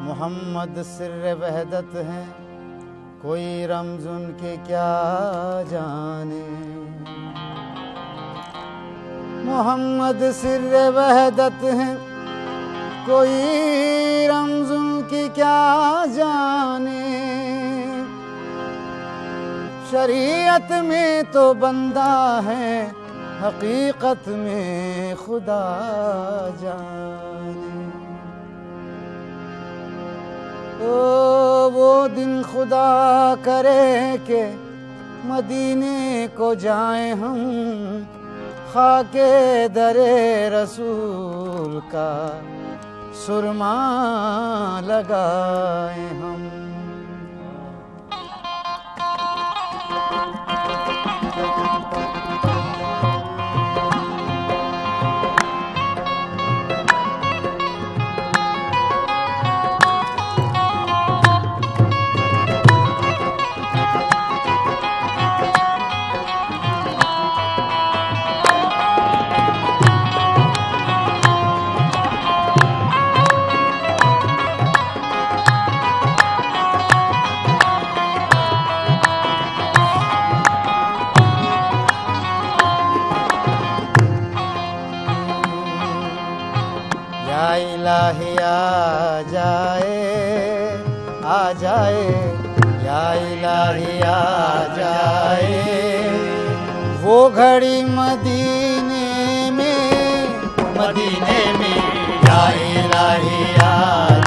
मोहम्मद सिर्र वहदत हैं, कोई रमज़ उनके क्या जाने। मोहम्मद सिर्र वहदत हैं, कोई रमज़ उनकी क्या जाने। शरीयत में तो बंदा है, हकीकत में खुदा जाने। वो दिन खुदा करे के मदीने को जाएं हम, खाके दरे रसूल का सुरमा लगाएं हम। या इलाही आ जाए, या इलाही आ जाए। वो घड़ी मदीने में, मदीने में या इलाही आ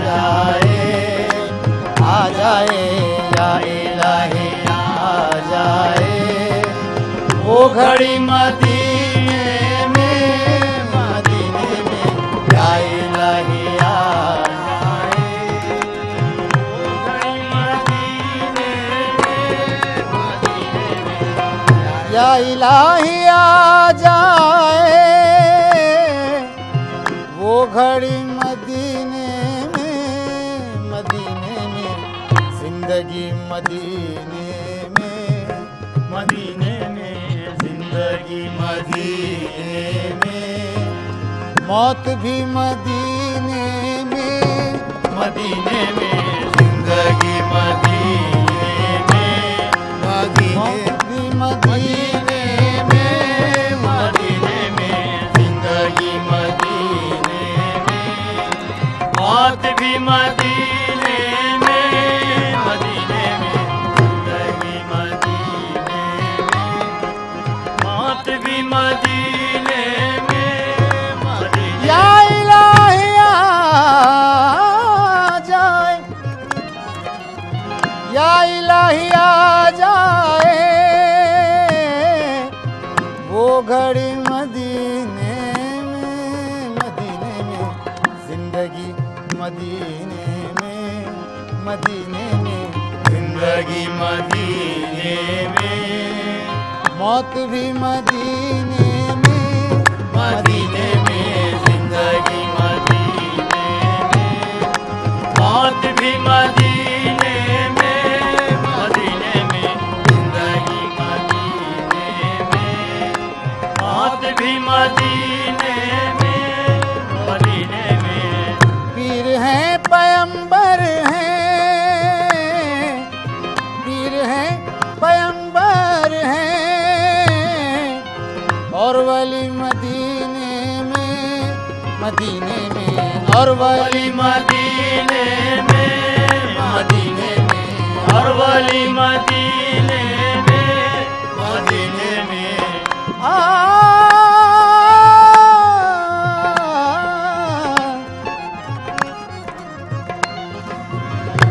जाए, आ जाए, या इलाही आ जाए। वो घड़ी मदीने में, मदीने में या इलाही आ जाए। वो घड़ी मदीने में, मदीने में या इलाही आ जाए। वो घड़ी मदीने में, मदीने में जिंदगी मदीने में, मदीने में जिंदगी मदीने में। मौत भी मदीने में, मदीने में जिंदगी मदीने में। मौत भी मदीने में, मदीने में जिंदगी मदीने में। मौत भी मदीने में, मदीने में जिंदगी मदीने में। मौत भी मदीने में, मदीने। या इलाही आ जाए, या इलाही आ जाए। वो घड़ी मदीने में, मदीने में जिंदगी मदीने में, मदीने में जिंदगी मदीने में। मौत भी मदीने में, मदीने में जिंदगी मदीने में। मौत भी मदीने में, मदीने में जिंदगी मदीने में। मौत भी मदीने में, मदीने में। पीर हैं पैगंबर हैं, पीर हैं पैगंबर हैं। और वली मदीने में, मदीने में। और वली मदीने में, मदीने में। और वली मदीने में, मदीने में।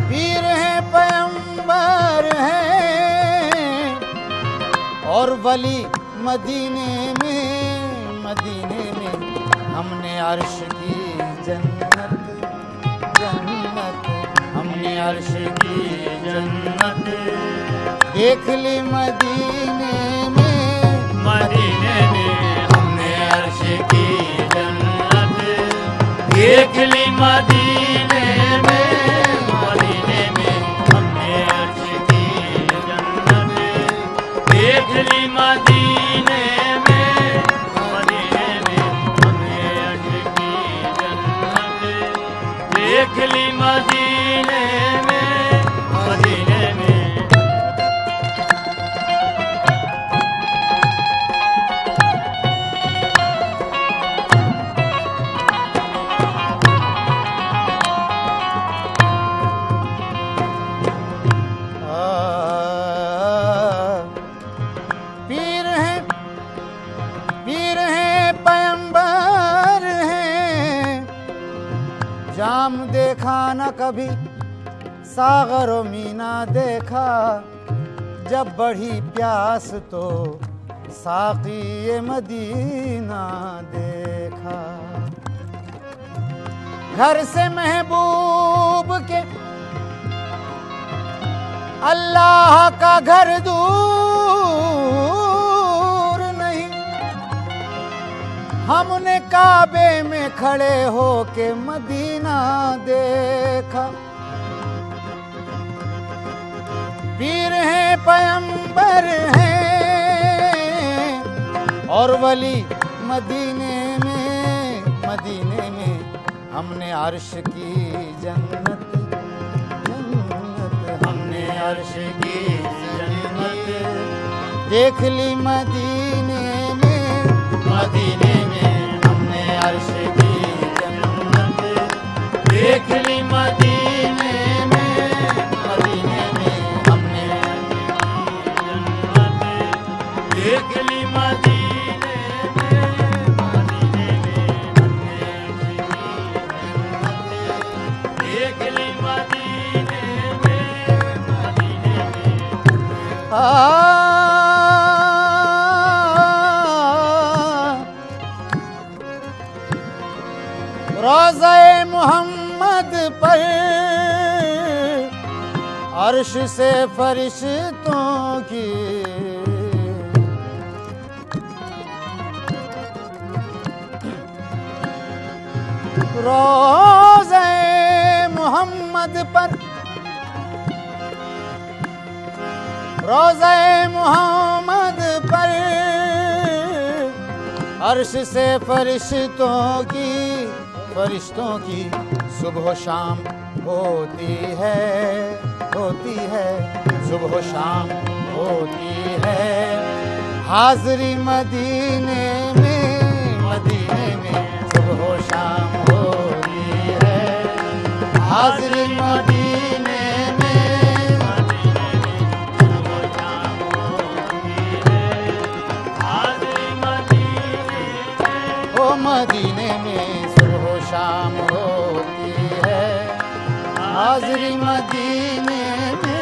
पीर हैं पैगंबर हैं, और वली मदीने में, मदीने में। हमने अर्श की जन्नत, जन्नत। हमने अर्श की जन्नत देख ली मदीने में, मदीने में। हमने अर्श की जन्नत देख ली मदीने में, मदीने में। हमने अर्श की जन्नत देख ली मदीने में, मदीने में। हमने अर्श की जन्नत देख ली मदीने शाम देखा न कभी, सागर व मीना देखा, जब बढ़ी प्यास तो साक़ी ये मदीना देखा। घर से महबूब के अल्लाह का घर दूर नहीं, हमने काबे में खड़े होके मदीना देखा। पीर हैं पैगंबर हैं और वली मदीने में हमने अर्श की जन्नत हमने अर्श की जन्नत देख ली मदीने में हमने अर्श की जन्नत देख ली मदीने में हमने जन्नत देख ली मदीने में देख ली मदीने में रोज़े मोहम्मद पर अर्श से फरिश्तों की रोज़े मोहम्मद पर रोज़े मोहम्मद पर अर्श से फरिश्तों की सुबह शाम होती है सुबह शाम होती है। हाज़री मदीने में सुबह शाम होती है। हाज़री मदीने में सुबह शाम होती है। हाज़री मदीने में ओ मदीने में सुबह शाम होती है। हाज़री मदीने में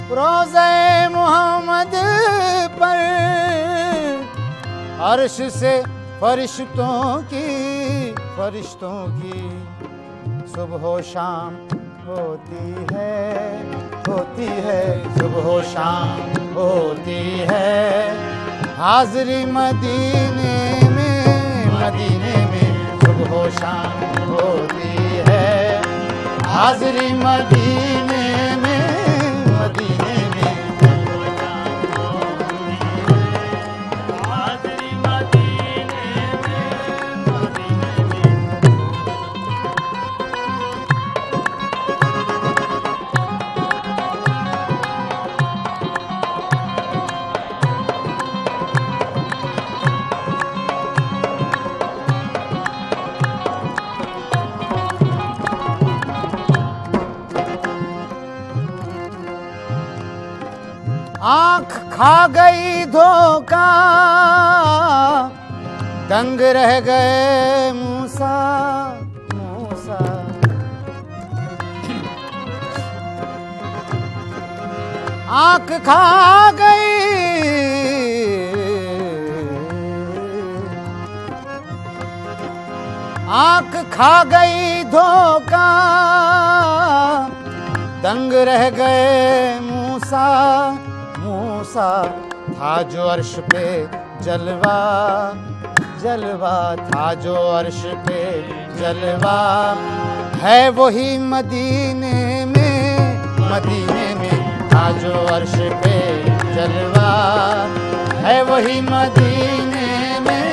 रोज़े मोहम्मद पर अर्श से फरिश्तों की सुबह शाम होती है सुबह शाम होती है। हाज़री मदीने में सुबह शाम होती है। हाज़री मदीने में आँख खा गई धोखा, दंग रह गए मूसा आँख खा गई आँख खा गई धोखा, दंग रह गए मूसा था जो अर्श पे जलवा था जो अर्श पे जलवा। है वही मदीने में था जो अर्श पे जलवा। है वही मदीने में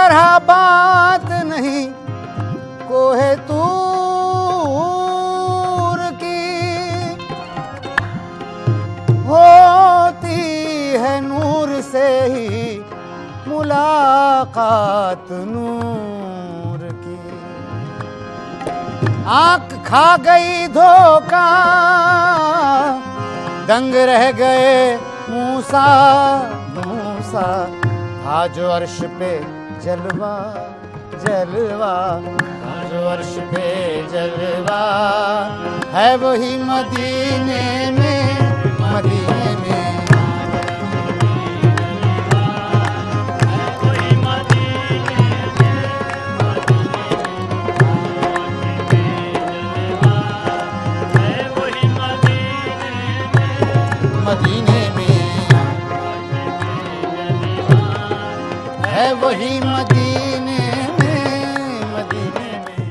तरह बात नहीं कोहे तूर की, होती है नूर से ही मुलाकात नूर की। आंख खा गई धोखा, दंग रह गए मूसा मूसा, था जो अर्श पे जलवा जलवा, था जो अर्श पे जलवा, है वही मदीने में मदीने में। मदीने में है वही मदीने में मदीने में।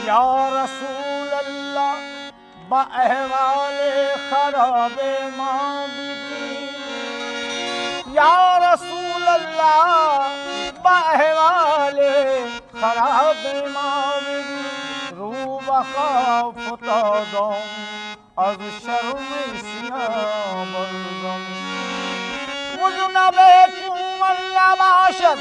या रसूल अल्लाह बअहवाले खराबे माँ बीबी, या रसूल अल्लाह बअहवाले खराबे माँ बीबी, रू बखौफ तादम az şerm siyabırdım. Muznebe kummalla başad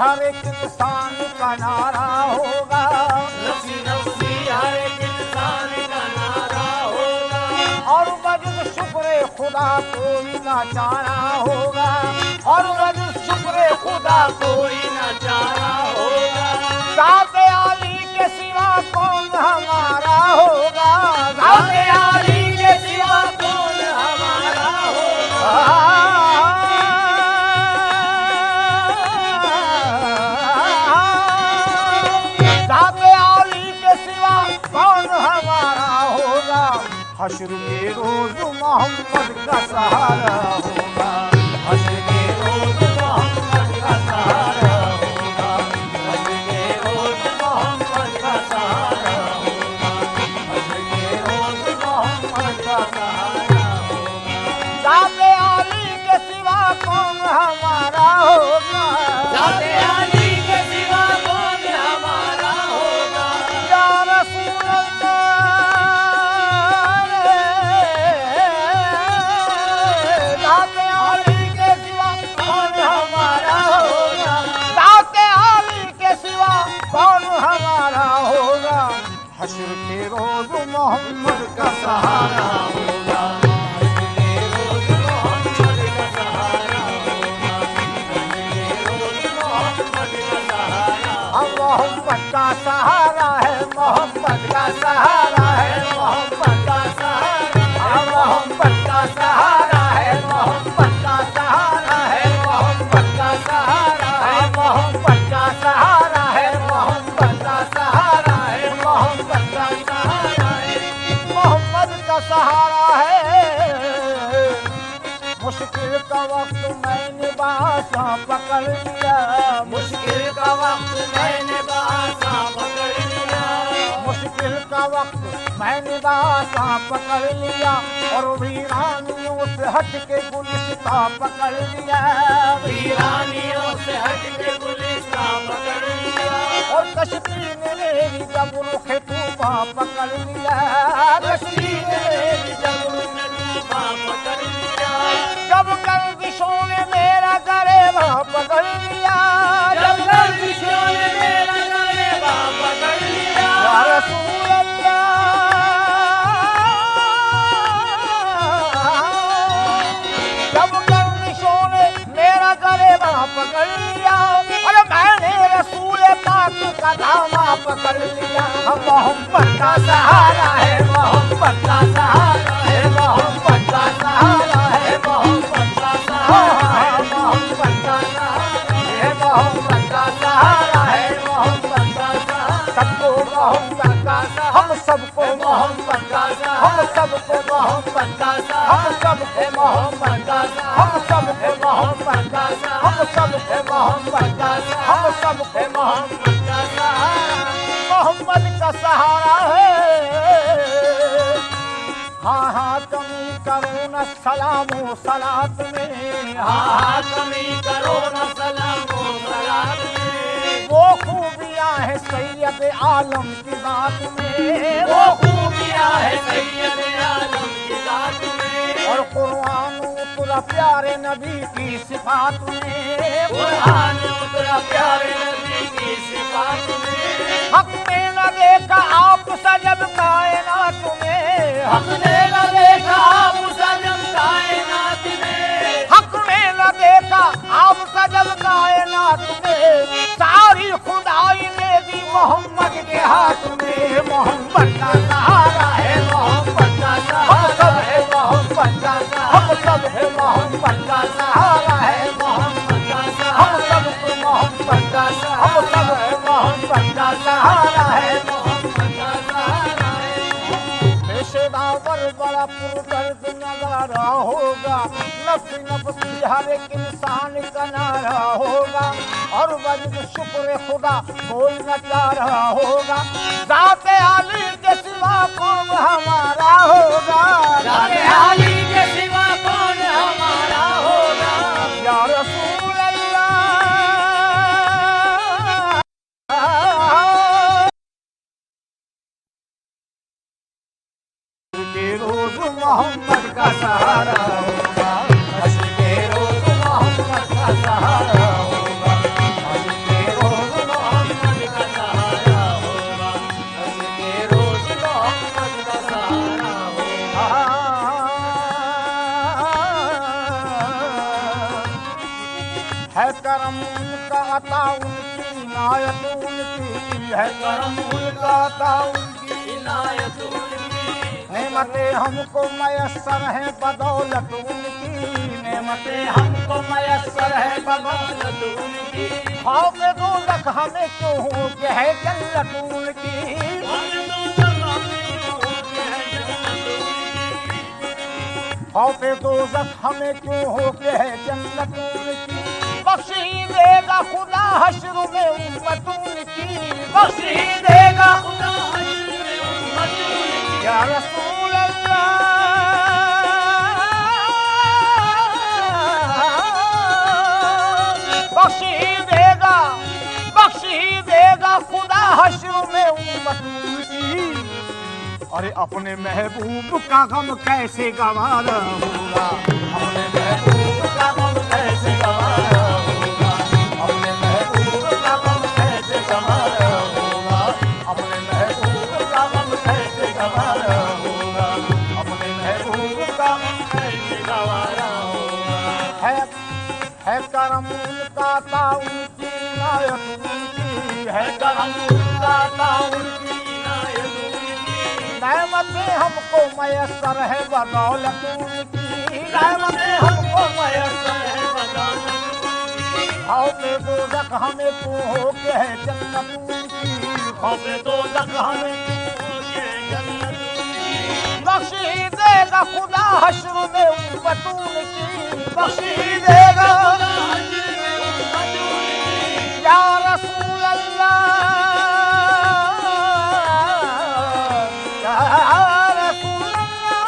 हर एक इंसान का नारा होगा, नफ़्सी नफ़्सी हर एक इंसान का नारा होगा, और वजद शुक्र खुदा कोई ना चारा होगा, और वजद शुक्र खुदा कोई ना चारा होगा. ज़ाते आली के सिवा कौन हमारा होगा, ज़ाते आली के सिवा कौन हमारा होगा. हश्र के रोज मोहम्मद का सहारा होगा, हश्र के रोज मोहम्मद का सहारा होगा, हश्र के रोज मोहम्मद का सहारा होगा, हश्र के रोज मोहम्मद का सहारा होगा. ज़ाते आली के सिवा कौन हमारा होगा, ज़ाते आली के सिवा कौन हमारा होगा. या रसूल अल्लाह हश्र के रोज मोहम्मद का सहारा होगा, हश्र के रोज मोहम्मद का सहारा होगा, हश्र के रोज मोहम्मद का सहारा। अब मोहम्मद का सहारा है, मोहम्मद का सहारा है, मोहम्मद का सहारा, मोहम्मद का सहारा है, मोहम्मद का सहारा है, मोहम्मद का सहारा है, मोहम्मद का सहारा है, मोहम्मद का सहारा है, मोहम्मद का सहारा है, मोहम्मद का सहारा है। मुश्किल का वक्त मैंने बासा पकड़ लिया, मुश्किल का वक्त मैंने बासा पकड़ लिया, मुश्किल का वक्त मैंने बासा पकड़ लिया, और वीरानियों से हट के गुलिस्ता पकड़ लिया, वीरानियों से हट के गुलिस्ता पकड़ लिया, और कश्मीर ने मेरी जब रुख तूफा पकड़ लिया, कश्मीर ने मेरी जब रुख तूफा पकड़ लिया, जब गर्दिशों ने मेरा गरेबा पकड़ लिया, जब गर्दिशों ने मेरा गरेबा पकड़ लिया, या रसूल अल्लाह, जब गर्दिशों ने मेरा गरेबा पकड़ लिया, अरे मैंने रसूल पाक का धामा पकड़ लिया। मोहम्मद का सहारा है, मोहम्मद का सहारा है, मोहम्मद का सहारा है, मोहम्मद का सहारा है, मोहम्मद का सहारा है, मोहम्मद का सहारा है, मोहम्मद का सहारा, सबको मोहम्मद का सहारा, हम सबको मोहम्मद का सहारा, हम सबको मोहम्मद का सहारा, हम सबको मोहम्मद का सहारा, हम सबको मोहम्मद का सहारा, हम सबको मोहम्मद का सहारा, हम सबको मोहम्मद का सहारा, मोहम्मद का सहारा है। हाँ हाँ कमी करो न सलामो सलात में, हाँ हाँ कमी करो न सलामो सलात में, वो खूबियाँ है सैयद आलम की बात में, वो खूबियाँ है सैयद आलम की बात में, और कुरान उतरा प्यारे नबी की सिफात में, कुरान उतरा प्यारे नबी की सिफात में, हक ने न देखा आप सजब कायनात में, हक ने न देखा आप सजब कायनात में, हक ने न देखा आप सजब कायनात में, सारी खुदाई ने दी मोहम्मद के हाथ में, मोहम्मद का सहारा है, मोहम्मद का सहारा है, मोहम्मद का सहारा, हम सब है मोहम्मद का सहारा है, मोहम्मद का सहारा, हम सब मोहम्मद का सहारा, हम सब है मोहम्मद का सहारा है, मोहम्मद का सहारा है। पेशेदावर बड़ा पुरदर्द नजारा होगा, नफ्स नफ्सी हर एक इंसान का नारा होगा, और वजद शुक्र खुदा कोई न चारा होगा, ज़ाते आली के सिवा कौन हमारा होगा, ज़ाते आली के सिवा कौन हमारा होगा, या रसूल अल्लाह के रोज मोहम्मद का सहारा होगा, हश्र के रोज मोहम्मद का सहारा होगा, हश्र के रोज मोहम्मद का सहारा होगा, हश्र के रोज मोहम्मद का सहारा होगा। है करम उनका अता उनकी इनायत उनकी, है करम उनका अता उनकी इनायत उनकी, नेमतें हमको मयस्सर है बदौलत उनकी, नेमतें हमको मयस्सर है बदौलत उनकी, खौफ दोज़ख हमें क्यों हो के है जन्नत उनकी, खौफ दोज़ख हमें क्यों हो के है जन्नत उनकी, बख्शी देगा खुदा हश्र में उम्मत उनकी, बख्शी देगा खुदा हश्र में उम्मत उनकी, या रसूल अल्लाह बख्शी देगा खुदा हश्र में उम्मत उनकी। अरे अपने महबूब का गम कैसे गवारा होगा, अपने महबूब का गम कैसे गवारा होगा, अपने महबूब का गम कैसे गवारा होगा, अपने महबूब का गम कैसे गवारा होगा। है करम उनका ता उनकी इनायत उनकी, है करम उनका ता उनकी इनायत उनकी। नेमतें हमको मयस्सर है बदौलत उनकी, नेमतें हमको मयस्सर है बदौलत उनकी। खौफे दोज़ख हमें तू हो के है जन्नत उनकी, खौफे दोज़ख हमें तू हो के जन्नत उनकी। बख्श ही देगा खुदा हश्र में उम्मतून की, बख्श ही देगा या रसूल अल्लाह, या रसूल अल्लाह।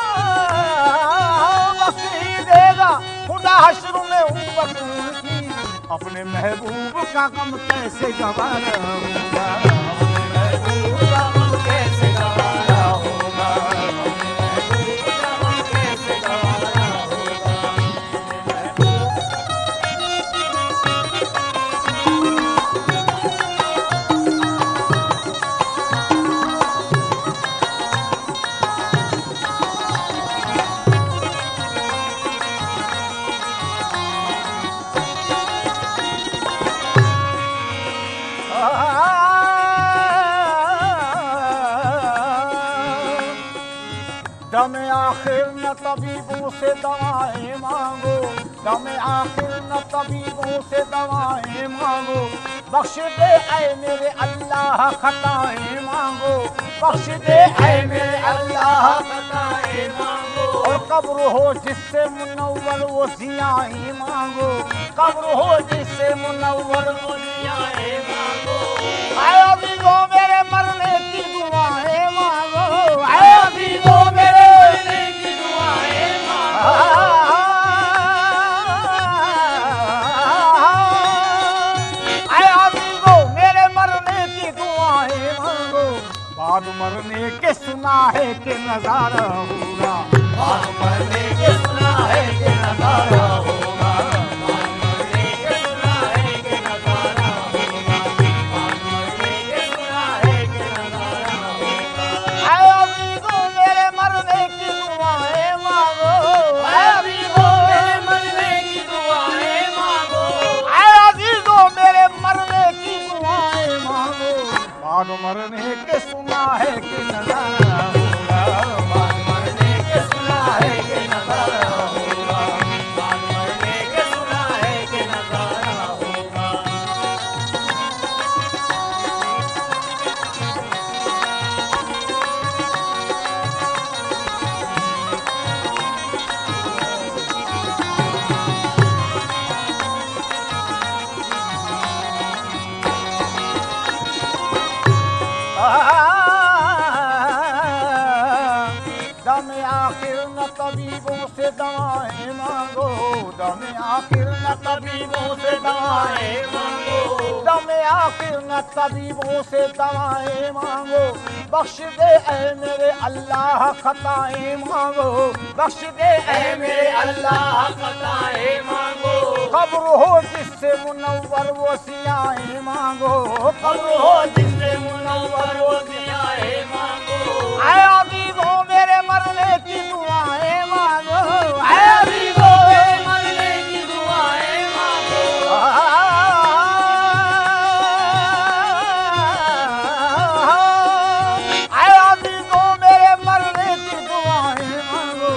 बख्श ही देगा खुदा हश्र में उम्मतून की, अपने महबूब का गम कैसे गवारा होगा, अपने महबूब का गम कैसे गवारा होगा, दम आखिर न तबीबों से दवाएं मांगो, दम आखिर न तबीबों से दवाएं मांगो। बख्श दे ऐ मेरे अल्लाह खताएं मांगो, बख्श दे ऐ मेरे अल्लाह खताएं मांगो। और कब्र हो जिससे मुनव्वर वो ज़ियाएं मांगो, कब्र हो जिससे मुनव्वर वो ज़ियाएं मांगो। ऐ अज़ीज़ों मेरे मरने की दुआएं मांगो, ऐ अज़ीज़ों मेरे बाद मरने के सुना है कि नजारा होगा, बाद मरने के सुना है कि नजारा होगा, बाद मरने के सुना है कि नजारा होगा, बाद मरने के सुना है कि नजारा होगा। ऐ अज़ीज़ों मेरे मरने की दुआएं मांगो, ऐ अज़ीज़ों मेरे मरने की दुआएं मांगो, ऐ अज़ीज़ों मेरे मरने की दुआएं मांगो। बाद मरने के सुना है कि नजारा होगा, बाद मरने के सुना है कि नजारा होगा, बाद मरने के सुना है कि नजारा होगा। दम आखिर न तबीबों से दवाएं मांगो, दम आखिर न तबीबों से दवाएं मांगो, दम आखिर न तबीबों से दवाएं मांगो। बख्श दे ऐ मेरे अल्लाह खताएं मांगो, बख्श दे ऐ मेरे अल्लाह खताएं मांगो। कब्र हो जिससे मुनव्वर वो ज़ियाएं मांगो, कब्र हो जिससे मुनव्वर वो ज़ियाएं मांगो। ऐ अज़ीज़ों मेरे मरने की दुआएं मांगो, ऐ अज़ीज़ों मेरे मरने की दुआएं मांगो। ऐ अज़ीज़ों मेरे मरने की दुआएं मांगो।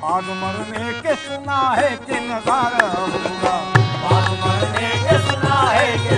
बाद मरने के सुना है कि नजारा होगा, बाद मरने के सुना है कि